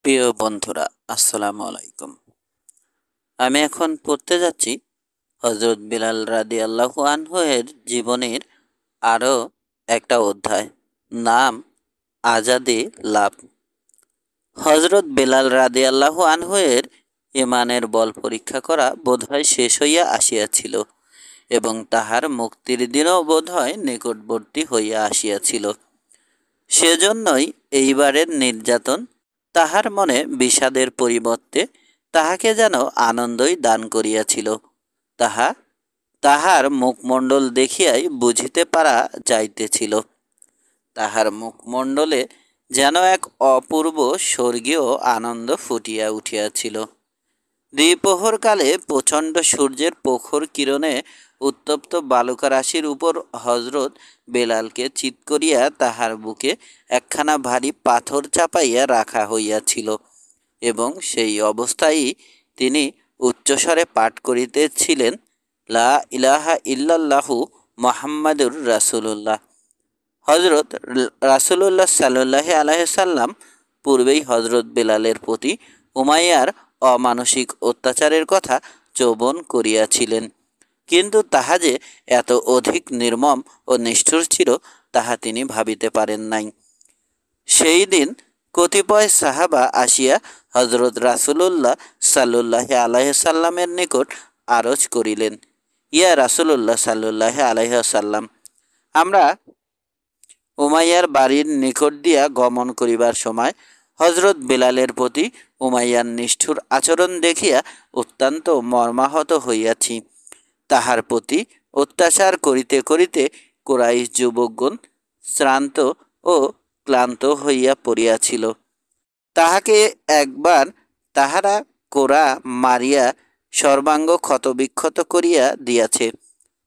প্রিয় বন্ধুরা, আসসালামু আলাইকুম। আমি এখন পড়তে যাচ্ছি হজরত বিলাল রাদিয়াল্লাহু আনহু এর জীবনের আরও একটা অধ্যায়, নাম আজাদে লাভ। হজরত বিলাল রাদিয়াল্লাহু আনহু এর ইমানের বল পরীক্ষা করা বোধহয় শেষ হইয়া আসিয়াছিল এবং তাহার মুক্তির দিনও বোধহয় নিকটবর্তী হইয়া আসিয়াছিল। সেজন্যই এইবারের নির্যাতন তাহার মনে বিষাদের পরিবর্তে তাহাকে যেন আনন্দই দান করিয়াছিল। তাহার মুখমণ্ডল দেখিয়াই বুঝিতে পারা যাইতেছিল। তাহার মুখমণ্ডলে যেন এক অপূর্ব স্বর্গীয় আনন্দ ফুটিয়া উঠিয়াছিল। দ্বিপ্রহরকালে প্রচণ্ড সূর্যের প্রখর কিরণে উত্তপ্ত বালুকারাশির উপর হজরত বেলালকে চিৎ করিয়া তাহার বুকে একখানা ভারী পাথর চাপাইয়া রাখা হইয়াছিল এবং সেই অবস্থায়ই তিনি উচ্চস্বরে পাঠ করিতেছিলেন, লা ইলাহা ইল্লাল্লাহু মুহাম্মাদুর রাসূলুল্লাহ। হজরত রাসূলুল্লাহ সাল্লাল্লাহু আলাইহি সাল্লাম পূর্বেই হজরত বেলালের প্রতি উমাইয়ার অমানসিক অত্যাচারের কথা শ্রবণ করিয়াছিলেন, কিন্তু তাহা যে এত অধিক নির্মম ও নিষ্ঠুর ছিল তাহা তিনি ভাবিতে পারেন নাই। সেই দিন কতিপয় সাহাবা আসিয়া হজরত রাসূলুল্লাহ সাল্লাল্লাহু আলাইহি সাল্লামের নিকট আরজ করিলেন, ইয়া রাসূলুল্লাহ সাল্লাল্লাহু আলাইহি সাল্লাম, আমরা উমাইয়ার বাড়ির নিকট দিয়া গমন করিবার সময় হজরত বেলালের প্রতি উমাইয়ার নিষ্ঠুর আচরণ দেখিয়া অত্যন্ত মর্মাহত হইয়াছি। তাহার প্রতি অত্যাচার করিতে করিতে কুরাইশ যুবকগণ শ্রান্ত ও ক্লান্ত হইয়া পড়িয়াছিল। তাহাকে একবার তাহারা কোরা মারিয়া সর্বাঙ্গ ক্ষতবিক্ষত করিয়া দিয়াছে।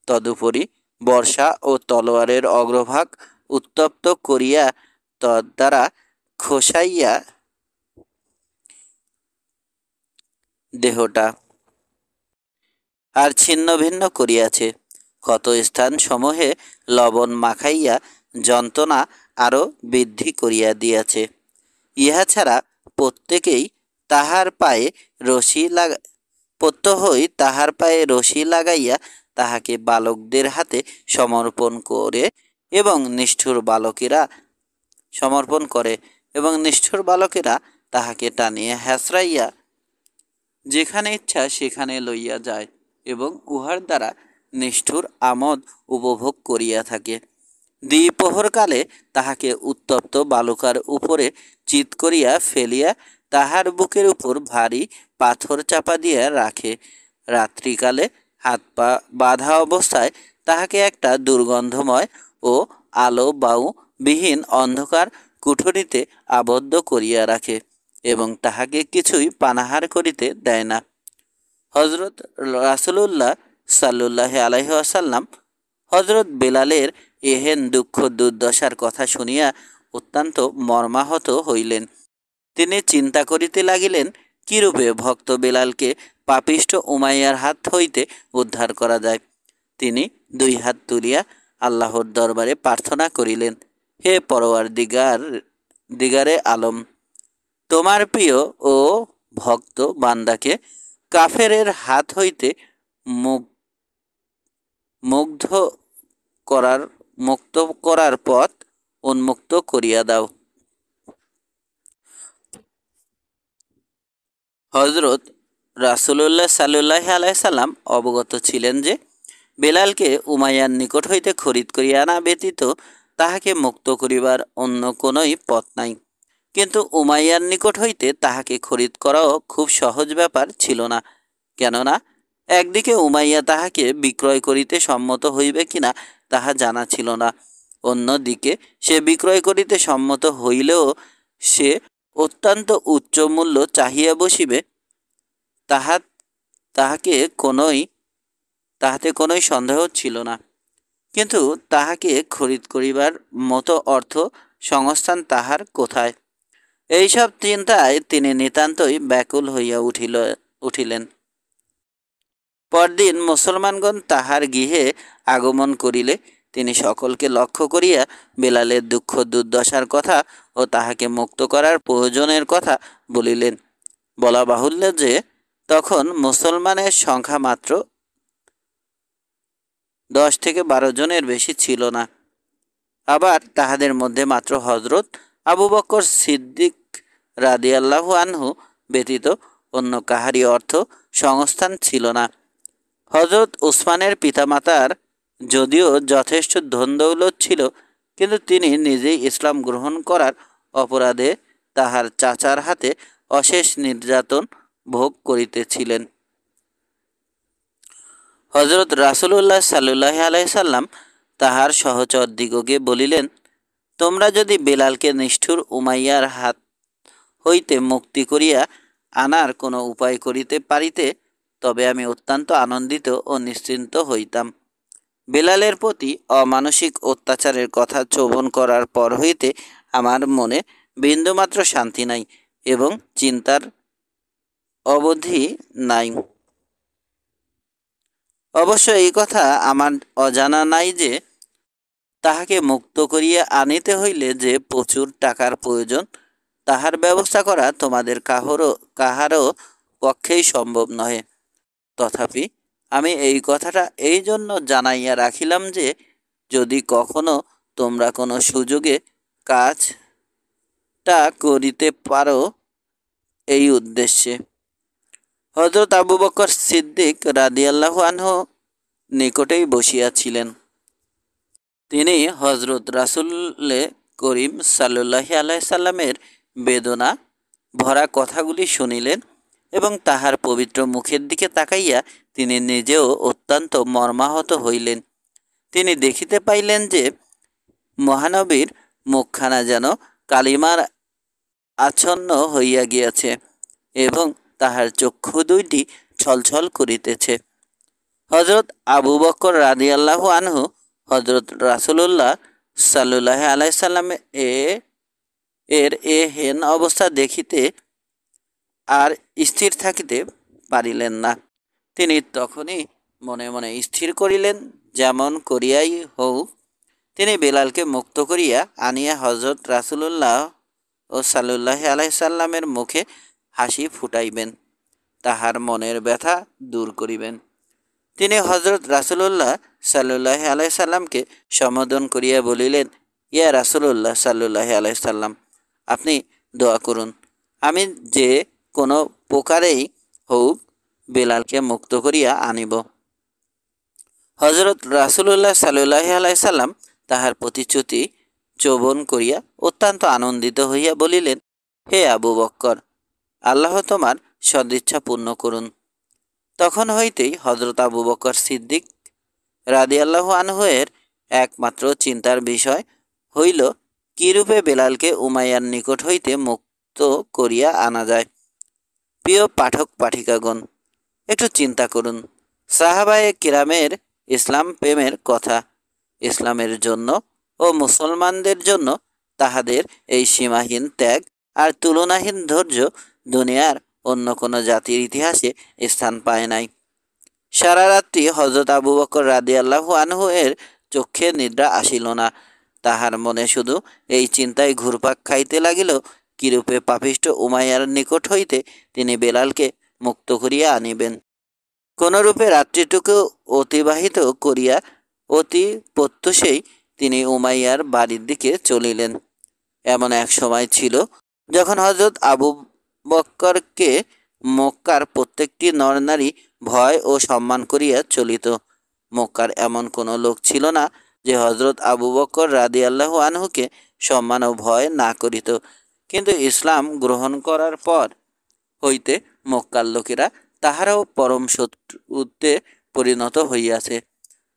তদুপরি বর্ষা ও তলোয়ারের অগ্রভাগ উত্তপ্ত করিয়া তদ্বারা খসাইয়া দেহটা আর ছিন্ন ভিন্ন করিয়াছে। ক্ষত স্থান সমূহে লবণ মাখাইয়া যন্ত্রণা আরও বৃদ্ধি করিয়া দিয়াছে। ইহা ছাড়া প্রত্যহই তাহার পায়ে রশি লাগাইয়া তাহাকে বালকদের হাতে সমর্পণ করে এবং নিষ্ঠুর বালকেরা তাহাকে টানিয়া হ্যাঁচড়াইয়া যেখানে ইচ্ছা সেখানে লইয়া যায় এবং উহার দ্বারা নিষ্ঠুর আমোদ উপভোগ করিয়া থাকে। দ্বিপ্রহরকালে তাহাকে উত্তপ্ত বালুকার উপরে চিৎ করিয়া ফেলিয়া তাহার বুকের উপর ভারী পাথর চাপা দিয়া রাখে। রাত্রিকালে হাত পা বাঁধা অবস্থায় তাহাকে একটা দুর্গন্ধময় ও আলো বায়ু বিহীন অন্ধকার কুঠরিতে আবদ্ধ করিয়া রাখে এবং তাহাকে কিছুই পানাহার করিতে দেয় না। হজরত রাসূলুল্লাহ সাল্লাল্লাহু আলাইহি ওয়াসাল্লাম হজরত বেলালের এহেন দুঃখ দুর্দশার কথা শুনিয়া অত্যন্ত মর্মাহত হইলেন। তিনি চিন্তা করিতে লাগিলেন, কিরূপে ভক্ত বেলালকে পাপিষ্ঠ উমাইয়ার হাত হইতে উদ্ধার করা যায়। তিনি দুই হাত তুলিয়া আল্লাহর দরবারে প্রার্থনা করিলেন, হে দিগারে আলম, তোমার প্রিয় ও ভক্ত বান্দাকে কাফেরের হাত হইতে মুক্ত করার পথ উন্মুক্ত করিয়া দাও। হজরত রাসূলুল্লাহ সাল্লাল্লাহু আলাইহি সাল্লাম অবগত ছিলেন যে বেলালকে উমাইয়ার নিকট হইতে খরিদ করিয়া আনা ব্যতীত তাহাকে মুক্ত করিবার অন্য কোনোই পথ নাই। কিন্তু উমাইয়ার নিকট হইতে তাহাকে খরিদ করাও খুব সহজ ব্যাপার ছিল না, কেননা একদিকে উমাইয়া তাহাকে বিক্রয় করিতে সম্মত হইবে কিনা তাহা জানা ছিল না, অন্যদিকে সে বিক্রয় করিতে সম্মত হইলেও সে অত্যন্ত উচ্চ মূল্য চাহিয়া বসিবে তাহাতে কোনোই সন্দেহ ছিল না। কিন্তু তাহাকে খরিদ করিবার মতো অর্থ সংস্থান তাহার কোথায়? এইসব চিন্তায় তিনি নিতান্তই ব্যাকুল হইয়া উঠিলেন। পরদিন মুসলমানগণ তাহার গৃহে আগমন করিলে তিনি সকলকে লক্ষ্য করিয়া বেলালের দুঃখ দুর্দশার কথা ও তাহাকে মুক্ত করার প্রয়োজনের কথা বলিলেন। বলা বাহুল্য যে তখন মুসলমানের সংখ্যা মাত্র 10 থেকে 12 জনের বেশি ছিল না। আবার তাহাদের মধ্যে মাত্র হজরত আবু বকর সিদ্দিক রাদিয়াল্লাহু আনহু ব্যতীত অন্য কাহারই অর্থ সংস্থান ছিল না। হজরত উসমানের পিতামাতার যদিও যথেষ্ট ধনদৌলত ছিল, কিন্তু তিনি নিজেই ইসলাম গ্রহণ করার অপরাধে তাহার চাচার হাতে অশেষ নির্যাতন ভোগ করিতেছিলেন। হজরত রাসূলুল্লাহ সাল্লাল্লাহু আলাইহি সাল্লাম তাহার সহচর দিগকে বলিলেন, তোমরা যদি বেলালকে নিষ্ঠুর উমাইয়ার হাত হইতে মুক্তি করিয়া আনার কোনো উপায় করিতে পারিতে, তবে আমি অত্যন্ত আনন্দিত ও নিশ্চিন্ত হইতাম। বেলালের প্রতি অমানসিক অত্যাচারের কথা শ্রবণ করার পর হইতে আমার মনে বিন্দুমাত্র শান্তি নাই এবং চিন্তার অবধি নাই। অবশ্য এই কথা আমার অজানা নাই যে তাহাকে মুক্ত করিয়া আনিতে হইলে যে প্রচুর টাকার প্রয়োজন, তাহার ব্যবস্থা করা তোমাদের কাহারও পক্ষেই সম্ভব নহে। তথাপি আমি এই কথাটা এই জন্য জানাইয়া রাখিলাম যে যদি কখনো তোমরা কোনো সুযোগে কাজটা করিতে পারো, এই উদ্দেশ্যে। হযরত আবু বকর সিদ্দিক রাদিয়াল্লাহু আনহু নিকটেই বসিয়াছিলেন। তিনি হযরত রাসূলে করিম সাল্লাল্লাহু আলাইহি সাল্লামের বেদনা ভরা কথাগুলি শুনিলেন এবং তাহার পবিত্র মুখের দিকে তাকাইয়া তিনি নিজেও অত্যন্ত মর্মাহত হইলেন। তিনি দেখিতে পাইলেন যে মহানবীর মুখখানা যেন কালিমার আচ্ছন্ন হইয়া গিয়াছে এবং তাহার চক্ষু দুইটি ছলছল করিতেছে। হযরত আবু বকর রাদিয়াল্লাহু আনহু হযরত রাসূলুল্লাহ সাল্লাল্লাহু আলাইহি সাল্লাম এর হেন অবস্থা দেখিতে আর স্থির থাকিতে পারিলেন না। তিনি তখনই মনে মনে স্থির করিলেন, যেমন করিয়াই হোক তিনি বেলালকে মুক্ত করিয়া আনিয়া হযরত রাসূলুল্লাহ ও সাল্লাল্লাহু আলাইহি সাল্লামের মুখে হাসি ফুটাইবেন, তাহার মনের ব্যথা দূর করিবেন। তিনি হযরত রাসূলুল্লাহ সাল্লাল্লাহু আলাইহি সাল্লামকে সম্বোধন করিয়া বলিলেন, ইয়া রাসূলুল্লাহ সাল্লাল্লাহু আলাইহি সাল্লাম, আপনি দোয়া করুন, আমি যে কোনো প্রকারেই হোক বেলালকে মুক্ত করিয়া আনিব। হযরত রাসূলুল্লাহ সাল্লাল্লাহু আলাইহি সাল্লাম তাহার প্রতিশ্রুতি শ্রবণ করিয়া অত্যন্ত আনন্দিত হইয়া বলিলেন, হে আবু বক্কর, আল্লাহ তোমার সদিচ্ছা পূর্ণ করুন। তখন হইতেই হযরত আবু বকর সিদ্দিক রাদিয়াল্লাহু আনহু এর একমাত্র চিন্তার বিষয় হইল কিরূপে বেলালকে উমাইয়ার নিকট হইতে মুক্ত করিয়া আনা যায়। প্রিয় পাঠক পাঠিকাগণ, একটু চিন্তা করুন সাহাবায়ে কিরামের ইসলাম প্রেমের কথা। ইসলামের জন্য ও মুসলমানদের জন্য তাহাদের এই সীমাহীন ত্যাগ আর তুলনাহীন ধৈর্য দুনিয়ার অন্য কোনো জাতির ইতিহাসে স্থান পায় নাই। সারা রাত্রি হযরত আবু বকর রাদিয়াল্লাহু আনহু এর চক্ষে নিদ্রা আসিল না। তাহার মনে শুধু এই চিন্তায় ঘুরপাক খাইতে লাগিল, কিরূপে পাপিষ্ঠ উমাইয়ার নিকট হইতে তিনি বেলালকে মুক্ত করিয়া আনিবেন। কোনরূপে রাত্রিটুকু অতিবাহিত করিয়া অতি প্রত্যুষেই তিনি উমাইয়ার বাড়ির দিকে চলিলেন। এমন এক সময় ছিল যখন হযরত আবু বক্করকে মক্কার প্রত্যেকটি নরনারী ভয় ও সম্মান করিয়া চলিত। মক্কার এমন কোনো লোক ছিল না যে হযরত আবু বকর রাদিয়াল্লাহু আনহুকে সম্মান ও ভয় না করিত। কিন্তু ইসলাম গ্রহণ করার পর হইতে মক্কার লোকেরা তাহারাও পরম শত্রুতে পরিণত হইয়াছে।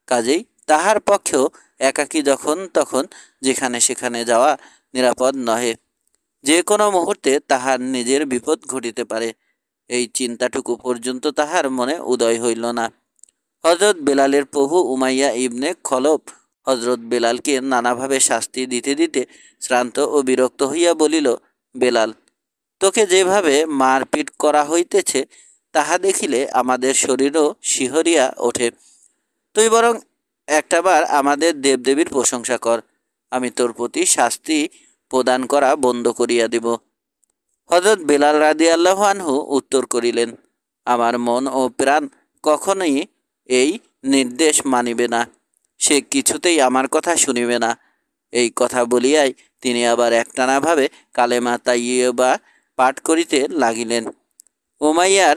কাজেই তাহার পক্ষেও একাকী যখন তখন যেখানে সেখানে যাওয়া নিরাপদ নহে। যে কোনো মুহূর্তে তাহার নিজের বিপদ ঘটিতে পারে, এই চিন্তাটুকু পর্যন্ত তাহার মনে উদয় হইল না। হযরত বেলালের প্রভু উমাইয়া ইবনে খলব হযরত বেলালকে নানাভাবে শাস্তি দিতে দিতে শ্রান্ত ও বিরক্ত হইয়া বলিল, বেলাল, তোকে যেভাবে মারপিট করা হইতেছে তাহা দেখিলে আমাদের শরীরও শিহরিয়া ওঠে। তুই বরং একটাবার আমাদের দেবদেবীর প্রশংসা কর, আমি তোর প্রতি শাস্তি প্রদান করা বন্ধ করিয়া দিব। হযরত বেলাল রাদিয়াল্লাহু আনহু উত্তর করিলেন, আমার মন ও প্রাণ কখনোই এই নির্দেশ মানিবে না, সে কিছুতেই আমার কথা শুনিবে না। এই কথা বলিয়াই তিনি আবার একটানাভাবে কালেমা তাইয়্যিবা পাঠ করিতে লাগিলেন। উমাইয়ার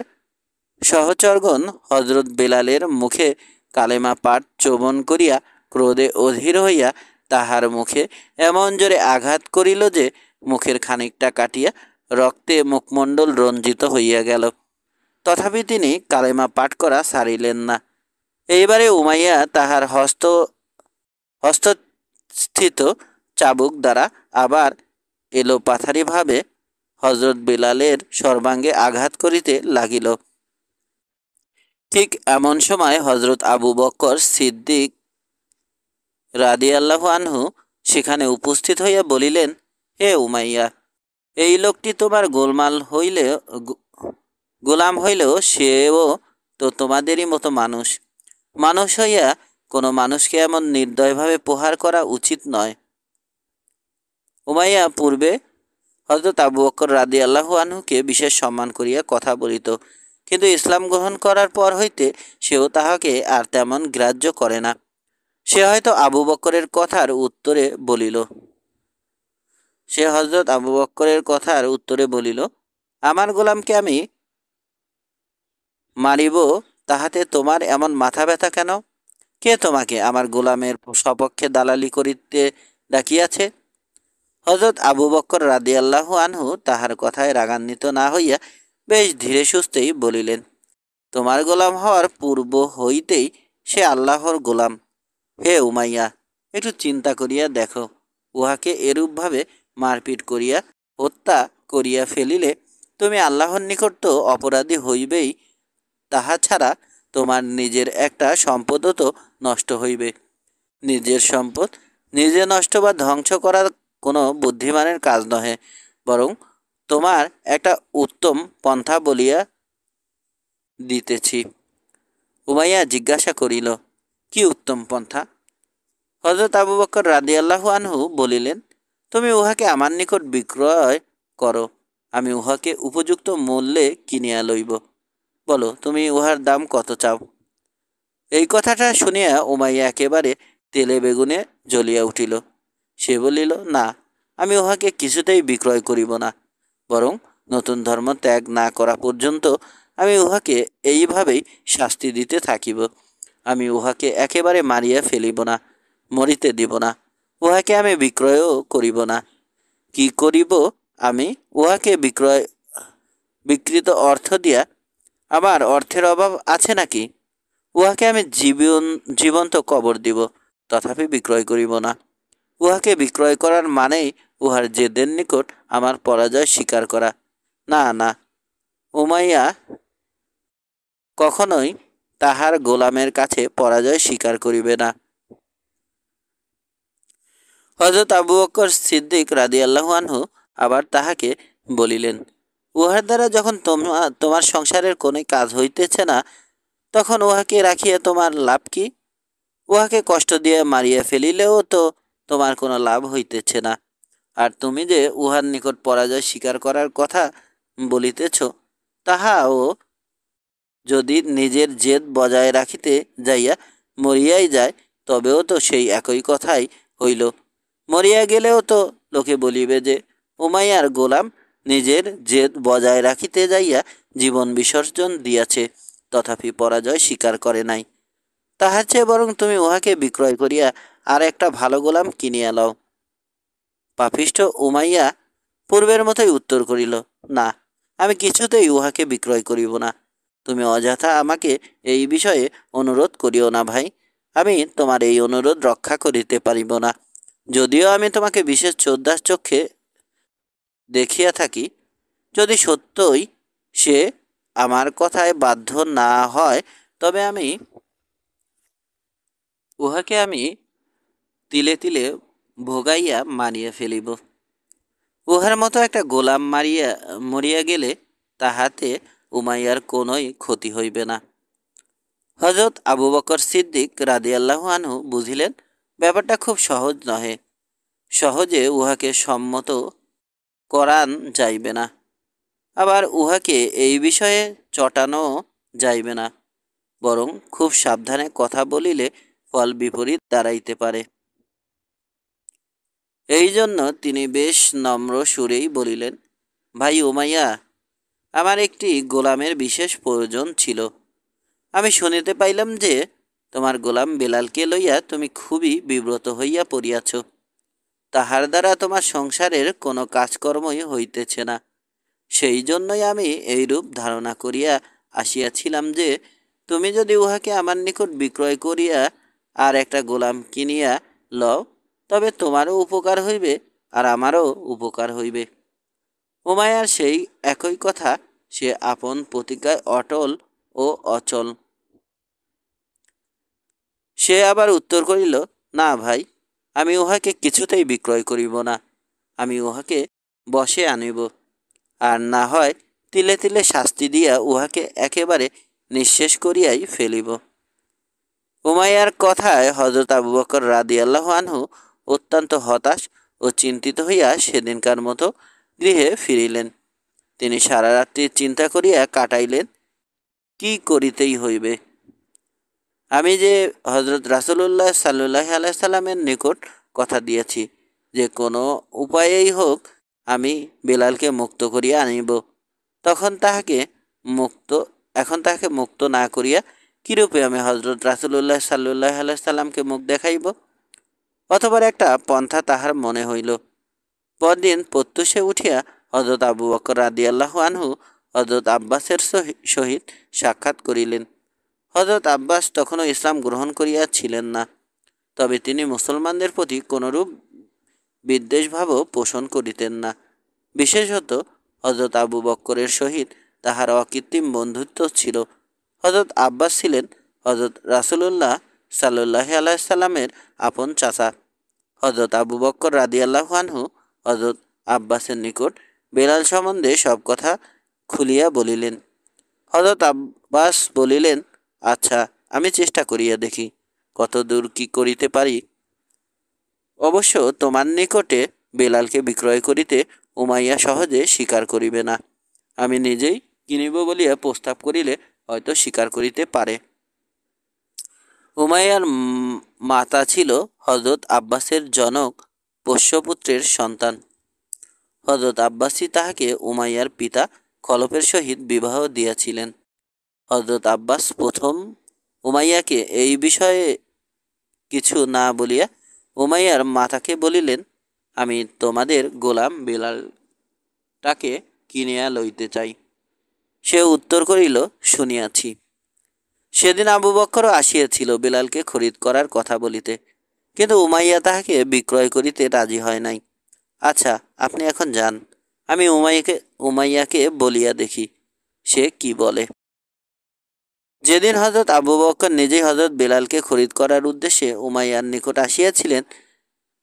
সহচরগণ হযরত বেলালের মুখে কালেমা পাঠ শ্রবণ করিয়া ক্রোধে অধীর হইয়া তাহার মুখে এমন জোরে আঘাত করিল যে মুখের খানিকটা কাটিয়া রক্তে মুখমণ্ডল রঞ্জিত হইয়া গেল। তথাপি তিনি কালেমা পাঠ করা ছাড়িলেন না। এইবারে উমাইয়া তাহার হস্তস্থিত চাবুক দ্বারা আবার এলোপাথারিভাবে হযরত বেলালের সর্বাঙ্গে আঘাত করিতে লাগিল। ঠিক এমন সময় হযরত আবু বকর সিদ্দিক রাদিয়াল্লাহু আনহু সেখানে উপস্থিত হইয়া বলিলেন, হে উমাইয়া, এই লোকটি তোমার গোলাম হইলেও সেও তো তোমাদেরই মতো মানুষ। মানুষ হইয়া কোনো মানুষকে এমন নির্দয়ভাবে প্রহার করা উচিত নয়। উমাইয়া পূর্বে হযরত আবু বকর রাদিয়াল্লাহু আনহুকে বিশেষ সম্মান করিয়া কথা বলিত, কিন্তু ইসলাম গ্রহণ করার পর হইতে সেও তাহাকে আর তেমন গ্রাহ্য করে না। সে হয়তো আবু বকরের কথার উত্তরে বলিল সে হযরত আবু বকরের কথার উত্তরে বলিল, আমার গোলামকে আমি মারিব, তাহাতে তোমার এমন মাথা ব্যথা কেন? কে তোমাকে আমার গোলামের সপক্ষে দালালি করিতে ডাকিয়াছে? হযরত আবু বকর রাদিয়াল্লাহু আনহু তাহার কথায় রাগান্বিত না হইয়া বেশ ধীরে সুস্থেই বলিলেন, তোমার গোলাম হওয়ার পূর্ব হইতেই সে আল্লাহর গোলাম। হে উমাইয়া, একটু চিন্তা করিয়া দেখো, উহাকে এরূপভাবে মারপিট করিয়া হত্যা করিয়া ফেলিলে তুমি আল্লাহর নিকট তো অপরাধী হইবেই, তাহা ছাড়া তোমার নিজের একটা সম্পদও তো নষ্ট হইবে। নিজের সম্পদ নিজে নষ্ট বা ধ্বংস করা কোনো বুদ্ধিমানের কাজ নহে, বরং তোমার একটা উত্তম পন্থা বলিয়া দিতেছি। উমাইয়া জিজ্ঞাসা করিল, কি উত্তম পন্থা? হযরত আবু বকর রাদিয়াল্লাহু আনহু বলিলেন, তুমি উহাকে আমার নিকট বিক্রয় করো, আমি উহাকে উপযুক্ত মূল্যে কিনিয়া লইব। বলো, তুমি উহার দাম কত চাও? এই কথাটা শুনিয়া উমাইয়া একেবারে তেলে বেগুনে জ্বলিয়া উঠিল। সে বলিল, না, আমি উহাকে কিছুতেই বিক্রয় করিব না, বরং নতুন ধর্ম ত্যাগ না করা পর্যন্ত আমি উহাকে এইভাবেই শাস্তি দিতে থাকিব। আমি উহাকে একেবারে মারিয়া ফেলিব না, মরিতে দিব না। উহাকে আমি বিক্রয়ও করিব না। কি করিব আমি? উহাকে বিকৃত অর্থ দিয়া আমার অর্থের অভাব আছে নাকি? উহাকে আমি জীবন্ত কবর দিব, তথাপি বিক্রয় করিব না। উহাকে বিক্রয় করার মানেই উহার জেদের নিকট আমার পরাজয় স্বীকার করা। না না, উমাইয়া কখনোই তাহার গোলামের কাছে পরাজয় স্বীকার করিবে না। হযরত আবু বকর সিদ্দিক রাদিয়াল্লাহু আনহু আবার তাহাকে বলিলেন, উহার দ্বারা যখন তোমার সংসারের কোনো কাজ হইতেছে না, তখন উহাকে রাখিয়া তোমার লাভ কি? উহাকে কষ্ট দিয়ে মারিয়া ফেলিলেও তো তোমার কোনো লাভ হইতেছে না। আর তুমি যে উহার নিকট পরাজয় স্বীকার করার কথা বলিতেছ, তাহাও যদি নিজের জেদ বজায় রাখিতে যাইয়া মরিয়াই যায়, তবেও তো সেই একই কথাই হইল। মরিয়া গেলেও তো লোকে বলিবে যে উমাইয়ার গোলাম নিজের জেদ বজায় রাখিতে যাইয়া জীবন বিসর্জন দিয়াছে, তথাপি পরাজয় স্বীকার করে নাই। তাহার চেয়ে বরং তুমি উহাকে বিক্রয় করিয়া আর একটা ভালো গোলাম কিনিয়া লও। পাপিষ্ঠ উমাইয়া পূর্বের মতোই উত্তর করিল, না, আমি কিছুতেই উহাকে বিক্রয় করিব না। তুমি অযথা আমাকে এই বিষয়ে অনুরোধ করিও না ভাই, আমি তোমার এই অনুরোধ রক্ষা করিতে পারিব না। যদিও আমি তোমাকে বিশেষ শ্রদ্ধার চক্ষে দেখিয়া থাকি, যদি সত্যই সে আমার কথায় বাধ্য না হয়, তবে উহাকে আমি তিলে তিলে ভোগাইয়া মারিয়া ফেলিব। উহার মতো একটা গোলাম মরিয়া গেলে তাহাতে উমাইয়ার কোনোই ক্ষতি হইবে না। হজরত আবু বকর সিদ্দিক রাদিয়াল্লাহু আনহু বুঝিলেন ব্যাপারটা খুব সহজ নহে, সহজে উহাকে সম্মত করান যাইবে না, আবার উহাকে এই বিষয়ে চটানো যাইবে না, বরং খুব সাবধানে কথা বলিলে ফল বিপরীত দাঁড়াইতে পারে। এই জন্য তিনি বেশ নম্র সুরেই বলিলেন, ভাই উমাইয়া, আমার একটি গোলামের বিশেষ প্রয়োজন ছিল। আমি শুনিতে পাইলাম যে তোমার গোলাম বেলালকে লইয়া তুমি খুবই বিব্রত হইয়া পড়িয়াছ। তাহার দ্বারা তোমার সংসারের কোনো কাজকর্মই হইতেছে না। সেই জন্যই আমি এইরূপ ধারণা করিয়া আসিয়াছিলাম যে তুমি যদি উহাকে আমার নিকট বিক্রয় করিয়া আর একটা গোলাম কিনিয়া লও, তবে তোমারও উপকার হইবে আর আমারও উপকার হইবে। উমাইয়ার সেই একই কথা, সে আপন প্রতিজ্ঞায় অটল ও অচল। সে আবার উত্তর করিল, না ভাই, আমি উহাকে কিছুতেই বিক্রয় করিব না। আমি উহাকে বশে আনিব, আর না হয় তিলে তিলে শাস্তি দিয়া উহাকে একেবারে নিঃশেষ করিয়াই ফেলিব। উমাইয়ার কথায় হযরত আবু বকর রাদিয়াল্লাহু আনহু অত্যন্ত হতাশ ও চিন্তিত হইয়া সেদিনকার মতো গৃহে ফিরিলেন। তিনি সারা রাত্রি চিন্তা করিয়া কাটাইলেন, কি করিতেই হইবে। আমি যে হজরত রাসূলুল্লাহ সাল্লাল্লাহু আলাইহি সাল্লামের নিকট কথা দিয়েছি যে কোনো উপায়েই হোক আমি বেলালকে মুক্ত করিয়া আনিব, তখন তাহাকে মুক্ত এখন তাহাকে মুক্ত না করিয়া কিরূপে আমি হজরত রাসূলুল্লাহ সাল্লাল্লাহু আলাইহি সাল্লামকে মুখ দেখাইব। অতঃপর একটা পন্থা তাহার মনে হইল। পরদিন প্রত্যুষে উঠিয়া হযরত আবু বকর রাদিয়াল্লাহু আনহু হযরত আব্বাসের সহিত সাক্ষাৎ করিলেন। হযরত আব্বাস তখনও ইসলাম গ্রহণ করিয়াছিলেন না, তবে তিনি মুসলমানদের প্রতি কোনরূপ বিদ্বেষভাবও পোষণ করিতেন না। বিশেষত হযরত আবু বক্করের সহিত তাহার অকৃত্রিম বন্ধুত্ব ছিল। হযরত আব্বাস ছিলেন হযরত রাসূলুল্লাহ সাল্লাল্লাহু আলাইহি সাল্লামের আপন চাচা। হযরত আবু বক্কর রাদিয়াল্লাহু আনহু হযরত আব্বাসের নিকট বেলাল সম্বন্ধে সব কথা খুলিয়া বলিলেন। হযরত আব্বাস বলিলেন, আচ্ছা, আমি চেষ্টা করিয়া দেখি কত দূর কি করিতে পারি। অবশ্য তোমার নিকটে বেলালকে বিক্রয় করিতে উমাইয়া সহজে স্বীকার করিবে না। আমি নিজেই কিনিব বলিয়া প্রস্তাব করিলে হয়তো স্বীকার করিতে পারে। উমাইয়ার মাতা ছিল হযরত আব্বাসের জনক পোষ্যপুত্রের সন্তান। হযরত আব্বাসই তাহাকে উমাইয়ার পিতা খলফের সহিত বিবাহ দিয়াছিলেন। হযরত আব্বাস প্রথম উমাইয়াকে এই বিষয়ে কিছু না বলিয়া উমাইয়ার মাতাকে বলিলেন, আমি তোমাদের গোলাম বেলালটাকে কিনিয়া লইতে চাই। সে উত্তর করিল, শুনিয়াছি। সেদিন আবু বক্করও আসিয়াছিল বেলালকে খরিদ করার কথা বলিতে, কিন্তু উমাইয়া তাহাকে বিক্রয় করিতে রাজি হয় নাই। আচ্ছা, আপনি এখন যান, আমি উমাইয়াকে বলিয়া দেখি সে কি বলে। যেদিন হযরত আবু বকর নিজেই হযরত বেলালকে খরিদ করার উদ্দেশ্যে উমাইয়ার নিকট আসিয়াছিলেন,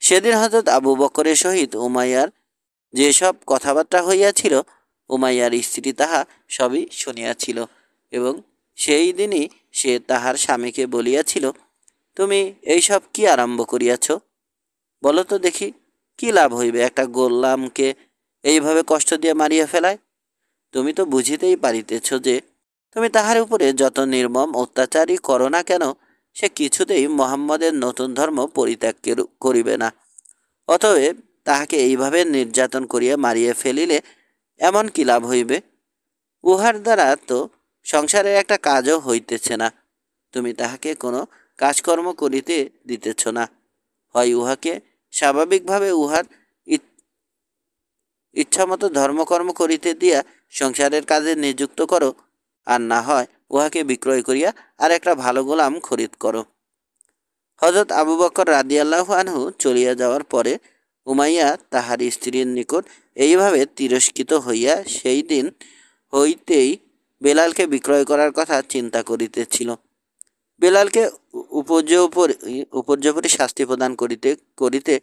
সেদিন হযরত আবু বকরের সহিত উমাইয়ার যেসব কথাবার্তা হইয়াছিল উমাইয়ার স্ত্রী তাহা সবই শুনিয়াছিল, এবং সেই দিনই সে তাহার স্বামীকে বলিয়াছিল, তুমি এইসব কি আরম্ভ করিয়াছ? বলো তো দেখি, কি লাভ হইবে একটা গোলামকে এইভাবে কষ্ট দিয়ে মারিয়া ফেলায়? তুমি তো বুঝিতেই পারিতেছ যে তুমি তাহার উপরে যত নির্মম অত্যাচারই করো না কেন, সে কিছুতেই মোহাম্মদের নতুন ধর্ম পরিত্যাগ করিবে না। অতএব তাহাকে এইভাবে নির্যাতন করিয়া মারিয়া ফেলিলে এমন কি লাভ হইবে? উহার দ্বারা তো সংসারের একটা কাজও হইতেছে না। তুমি তাহাকে কোনো কাজকর্ম করিতে দিতেছ না। হয় উহাকে স্বাভাবিকভাবে উহার ইচ্ছামতো ধর্মকর্ম করিতে দিয়া সংসারের কাজে নিযুক্ত করো, আর না হয় উহাকে বিক্রয় করিয়া আর একটা ভালো গোলাম খরিদ করো। হযরত আবু বকর রাদিয়াল্লাহু আনহু চলিয়া যাওয়ার পরে উমাইয়া তাহার স্ত্রীর নিকট এইভাবে তিরস্কৃত হইয়া সেই দিন হইতেই বেলালকে বিক্রয় করার কথা চিন্তা করিতেছিল। বেলালকে উপর্যুপরি শাস্তি প্রদান করিতে করিতে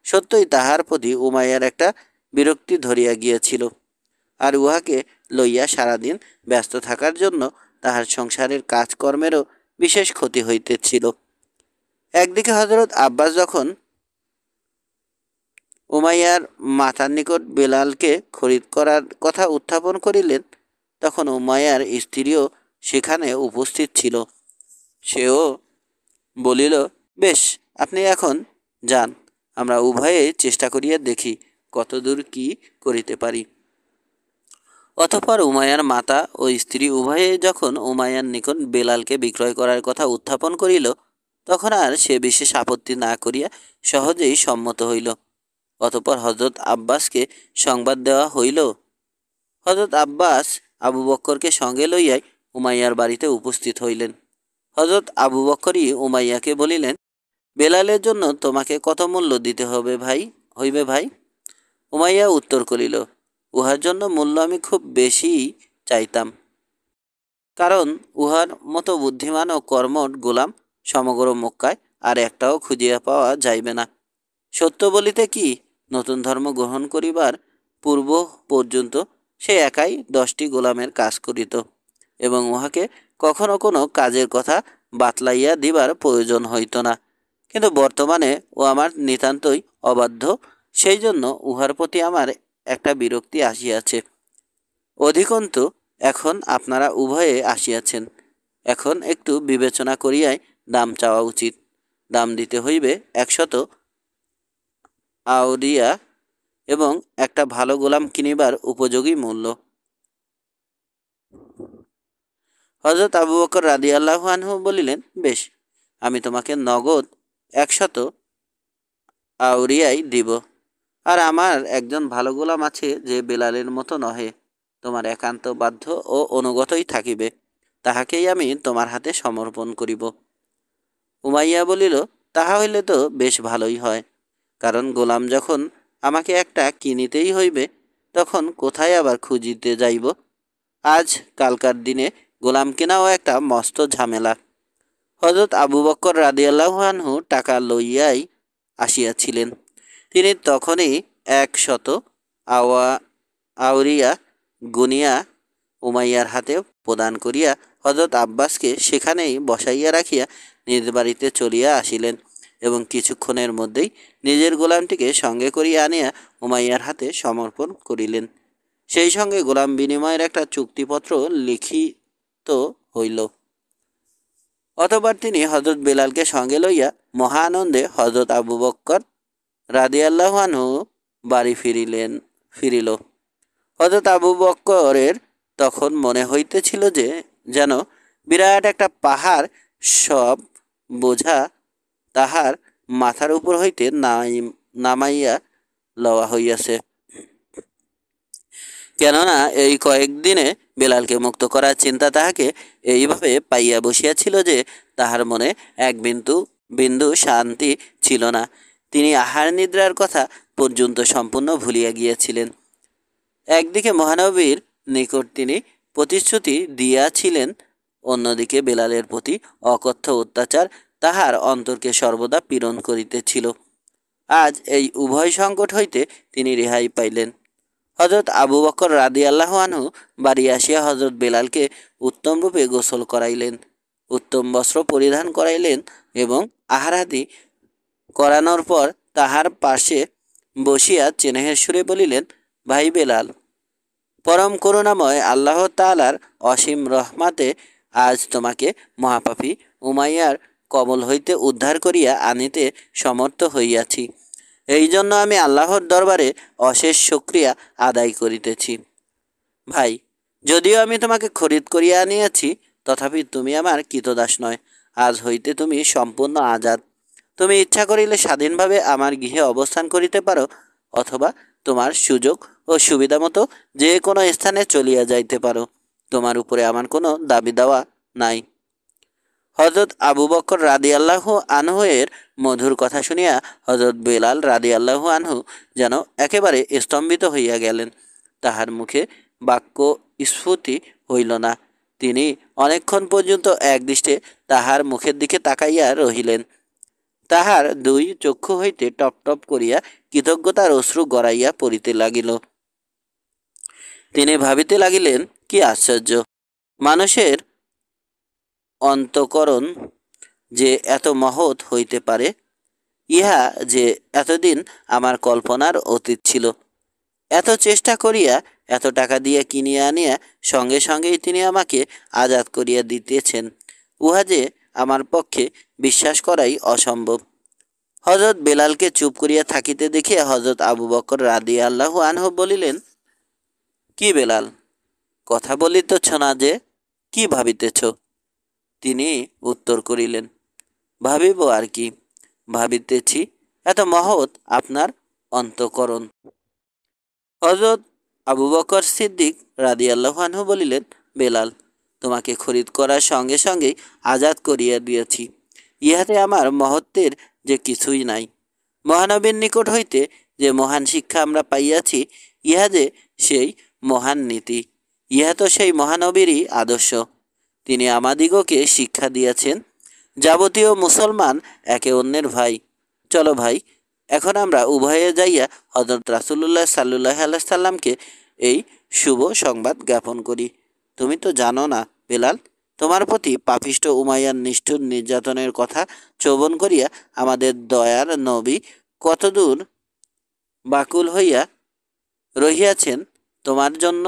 সত্যই তাহার প্রতি উমাইয়ার একটা বিরক্তি ধরিয়া গিয়াছিল, আর উহাকে লইয়া সারাদিন ব্যস্ত থাকার জন্য তাহার সংসারের কাজকর্মেরও বিশেষ ক্ষতি হইতেছিল। একদিকে হজরত আব্বাস যখন উমাইয়ার মাতার নিকট বেলালকে খরিদ করার কথা উত্থাপন করিলেন, তখন উমাইয়ার স্ত্রীও সেখানে উপস্থিত ছিল। সেও বলিল, বেশ, আপনি এখন যান, আমরা উভয়ে চেষ্টা করিয়া দেখি কতদূর কি করিতে পারি। অতঃপর উমাইয়ার মাতা ও স্ত্রী উভয়ে যখন উমাইয়ার নিকট বেলালকে বিক্রয় করার কথা উত্থাপন করিল, তখন আর সে বিশেষ আপত্তি না করিয়া সহজেই সম্মত হইল। অতঃপর হজরত আব্বাসকে সংবাদ দেওয়া হইল। হজরত আব্বাস আবু বক্করকে সঙ্গে লইয়াই উমাইয়ার বাড়িতে উপস্থিত হইলেন। হজরত আবু বক্করই উমাইয়াকে বলিলেন, বেলালের জন্য তোমাকে কত মূল্য দিতে হইবে ভাই? উমাইয়া উত্তর করিল, উহার জন্য মূল্য আমি খুব বেশি চাইতাম, কারণ উহার মতো বুদ্ধিমান ও কর্মঠ গোলাম সমগ্র মক্কায় আর একটাও খুঁজিয়া পাওয়া যাইবে না। সত্য বলিতে কি, নতুন ধর্ম গ্রহণ করিবার পূর্ব পর্যন্ত সে একাই 10টি গোলামের কাজ করিত এবং উহাকে কখনো কোনো কাজের কথা বাতলাইয়া দিবার প্রয়োজন হইত না। কিন্তু বর্তমানে ও আমার নিতান্তই অবাধ্য, সেই জন্য উহার প্রতি আমার একটা বিরক্তি আসিয়াছে। অধিকন্তু এখন আপনারা উভয়ে আসিয়াছেন, এখন একটু বিবেচনা করিয়াই দাম চাওয়া উচিত। দাম দিতে হইবে 100 আউরিয়া এবং একটা ভালো গোলাম কিনিবার উপযোগী মূল্য। হযরত আবু বকর রাদিয়াল্লাহু আনহু বলিলেন, বেশ, আমি তোমাকে নগদ 100 আউরিয়াই দিব। আর আমার একজন ভালো গোলাম আছে, যে বেলালের মতো নহে, তোমার একান্ত বাধ্য ও অনুগতই থাকিবে, তাহাকেই আমি তোমার হাতে সমর্পণ করিব। উমাইয়া বলিল, তাহা হইলে তো বেশ ভালোই হয়, কারণ গোলাম যখন আমাকে একটা কিনিতেই হইবে, তখন কোথায় আবার খুঁজিতে যাইব? আজ কালকার দিনে গোলাম কেনাও একটা মস্ত ঝামেলা। হযরত আবু বক্কর রাদিয়াল্লাহু আনহু টাকা লইয়াই আসিয়াছিলেন। তিনি তখনই 100 আউরিয়া গুনিয়া উমাইয়ার হাতে প্রদান করিয়া হযরত আব্বাসকে সেখানেই বসাইয়া রাখিয়া নিজ বাড়িতে চলিয়া আসিলেন এবং কিছুক্ষণের মধ্যেই নিজের গোলামটিকে সঙ্গে করিয়া আনিয়া উমাইয়ার হাতে সমর্পণ করিলেন। সেই সঙ্গে গোলাম বিনিময়ের একটা চুক্তিপত্র লিখিত হইল। অতঃপর তিনি হযরত বেলালকে সঙ্গে লইয়া মহা আনন্দে হযরত আবু বক্কর রাদিয়াল্লাহু আনহু বাড়ি ফিরিল। হযরত আবু বক্করের তখন মনে হইতেছিল যে যেন বিরাট একটা পাহাড় সব বোঝা তাহার মাথার উপর হইতে নামাইয়া লওয়া হইয়াছে। কেননা এই কয়েকদিনে বেলালকে মুক্ত করার চিন্তা তাহাকে এইভাবে পাইয়া বসিয়াছিল যে তাহার মনে এক বিন্দু শান্তি ছিল না। তিনি আহার নিদ্রার কথা পর্যন্ত সম্পূর্ণ ভুলিয়া গিয়াছিলেন। একদিকে মহানবীর নিকট তিনি প্রতিশ্রুতি দিয়াছিলেন, অন্যদিকে বেলালের প্রতি অকথ্য অত্যাচার তাহার অন্তরকে সর্বদা পীড়ন করিতেছিল। আজ এই উভয় সংকট হইতে তিনি রেহাই পাইলেন। হযরত আবু বকর রাদিয়াল্লাহু আনহু বাড়ি আসিয়া হযরত বেলালকে উত্তম রূপে গোসল করাইলেন, উত্তম বস্ত্র পরিধান করাইলেন এবং আহারাদি করানোর পর তাহার পাশে বসিয়া চেনেহের সুরে বলিলেন, ভাই বেলাল, পরম করুণাময় আল্লাহ তাআলার অসীম রহমাতে আজ তোমাকে মহাপাপী উমাইয়ার কবল হইতে উদ্ধার করিয়া আনিতে সমর্থ হইয়াছি। এই জন্য আমি আল্লাহর দরবারে অশেষ শুকরিয়া আদায় করিতেছি। ভাই, যদিও আমি তোমাকে খরিদ করিয়া আনিয়াছি, তথাপি তুমি আমার কৃতদাস নয়। আজ হইতে তুমি সম্পূর্ণ আজাদ। তুমি ইচ্ছা করিলে স্বাধীনভাবে আমার গৃহে অবস্থান করিতে পারো, অথবা তোমার সুযোগ ও সুবিধা মতো যে কোনো স্থানে চলিয়া যাইতে পারো। তোমার উপরে আমার কোনো দাবি দেওয়া নাই। হযরত আবু বকর রাদিয়াল্লাহু আনহু এর মধুর কথা শুনিয়া হযরত বেলাল রাদিয়াল্লাহু আনহু যেন একেবারে স্তম্ভিত হইয়া গেলেন। তাহার মুখে বাক্য স্ফূর্তি হইল না। তিনি অনেকক্ষণ পর্যন্ত একদৃষ্টে তাহার মুখের দিকে তাকাইয়া রহিলেন। তাহার দুই চক্ষু হইতে টপ টপ করিয়া কৃতজ্ঞতার অশ্রু গড়াইয়া পড়িতে লাগিল। তিনি ভাবিতে লাগিলেন, কি আশ্চর্য! মানুষের অন্তঃকরণ যে এত মহৎ হইতে পারে, ইহা যে এতদিন আমার কল্পনার অতীত ছিল। এত চেষ্টা করিয়া, এত টাকা দিয়া কিনিয়া আনিয়া সঙ্গে সঙ্গেই তিনি আমাকে আজাদ করিয়া দিতেছেন, উহা যে আমার পক্ষে বিশ্বাস করাই অসম্ভব। হজরত বেলালকে চুপ করিয়া থাকিতে দেখিয়া হজরত আবু বকর রাদিয়াল্লাহু আনহু বলিলেন, কি বেলাল, কথা বলিতেছ না যে, কি ভাবিতেছ? তিনি উত্তর করিলেন, ভাবিব আর কি, ভাবিতেছি এত মহৎ আপনার অন্তঃকরণ। হজরত আবু বকর সিদ্দিক রাদিয়াল্লাহু আনহু বলিলেন, বেলাল, তোমাকে খরিদ করার সঙ্গে সঙ্গেই আজাদ করিয়া দিয়েছি। ইহাতে আমার মহত্বের যে কিছুই নাই। মহানবীর নিকট হইতে যে মহান শিক্ষা আমরা পাইয়াছি, ইহা যে সেই মহান নীতি, ইহা তো সেই মহানবীরই আদর্শ। তিনি আমাদিগকে শিক্ষা দিয়াছেন, যাবতীয় মুসলমান একে অন্যের ভাই। চলো ভাই, এখন আমরা উভয়ে যাইয়া হযরত রাসূলুল্লাহ সাল্লাল্লাহু আলাইহি সাল্লামকে এই শুভ সংবাদ জ্ঞাপন করি। তুমি তো জানো না বেলাল, তোমার প্রতি পাপিষ্ঠ উমাইয়ার নিষ্ঠুর নির্যাতনের কথা শ্রবণ করিয়া আমাদের দয়ার নবী কতদূর বাকুল হইয়া রহিয়াছেন তোমার জন্য।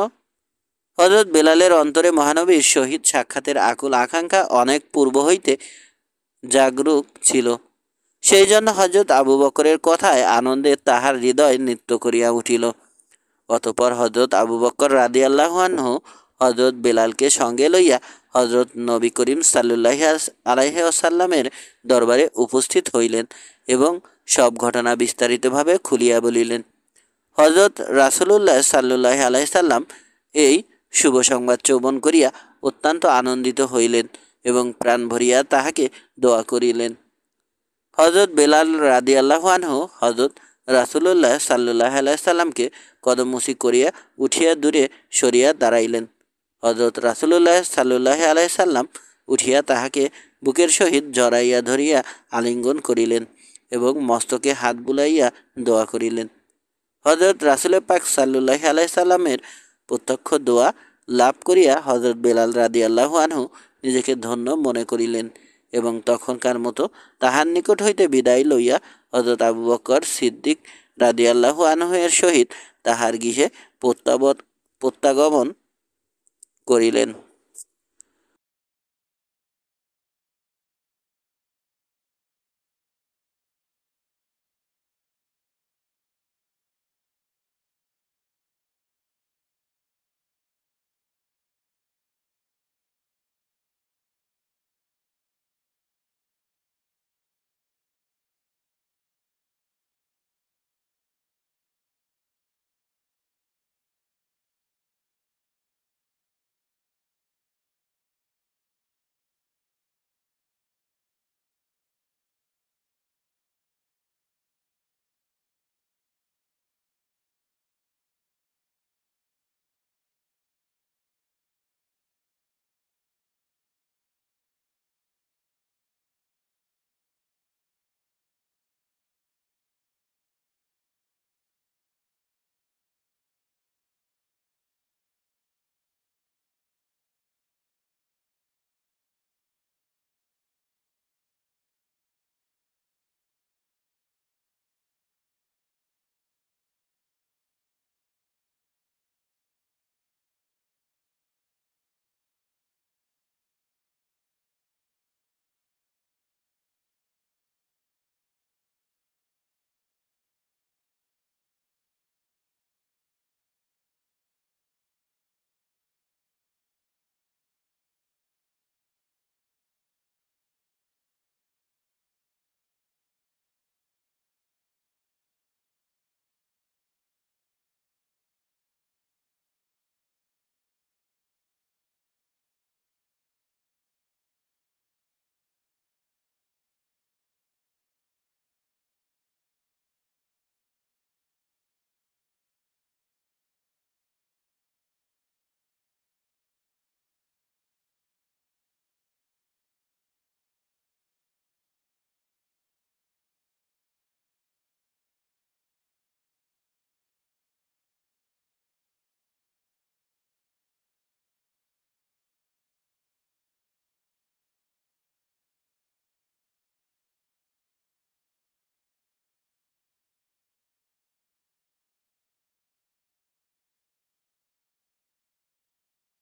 হযরত বেলালের অন্তরে মহানবীর সহিত সাক্ষাতের আকুল আকাঙ্ক্ষা অনেক পূর্ব হইতে জাগরুক ছিল। সেই জন্য হযরত আবু বকরের কথায় আনন্দে তাহার হৃদয় নৃত্য করিয়া উঠিল। অতঃপর হযরত আবু বকর রাদিয়াল্লাহু আনহু হযরত বেলালকে সঙ্গে লইয়া হযরত নবী করিম সাল্লাল্লাহু আলাইহি ওয়াসাল্লামের দরবারে উপস্থিত হইলেন এবং সব ঘটনা বিস্তারিতভাবে খুলিয়া বলিলেন। হযরত রাসূলুল্লাহ সাল্লাল্লাহু আলাইহি সাল্লাম এই শুভ সংবাদ শ্রবণ করিয়া অত্যন্ত আনন্দিত হইলেন এবং প্রাণ ভরিয়া তাহাকে দোয়া করিলেন। হযরত বেলাল রাদিয়াল্লাহু আনহু হযরত রাসূলুল্লাহ সাল্লাল্লাহু আলাইহি সাল্লামকে কদমমুচি করিয়া উঠিয়া দূরে সরিয়া দাঁড়াইলেন। হযরত রাসূলুল্লাহ সাল্লাল্লাহু আলাইহি সাল্লাম উঠিয়া তাহাকে বুকের সহিত জড়াইয়া ধরিয়া আলিঙ্গন করিলেন এবং মস্তকে হাত বুলাইয়া দোয়া করিলেন। হযরত রাসূল পাক সাল্লাল্লাহু আলাইহি সাল্লামের প্রত্যক্ষ দোয়া লাভ করিয়া হযরত বেলাল রাদিয়াল্লাহু আনহু নিজেকে ধন্য মনে করিলেন এবং তখনকার মতো তাহার নিকট হইতে বিদায় লইয়া হযরত আবু বকর সিদ্দিক রাদিয়াল্লাহু আনহু এর সহিত তাহার গৃহে প্রত্যাগমন করিলেন।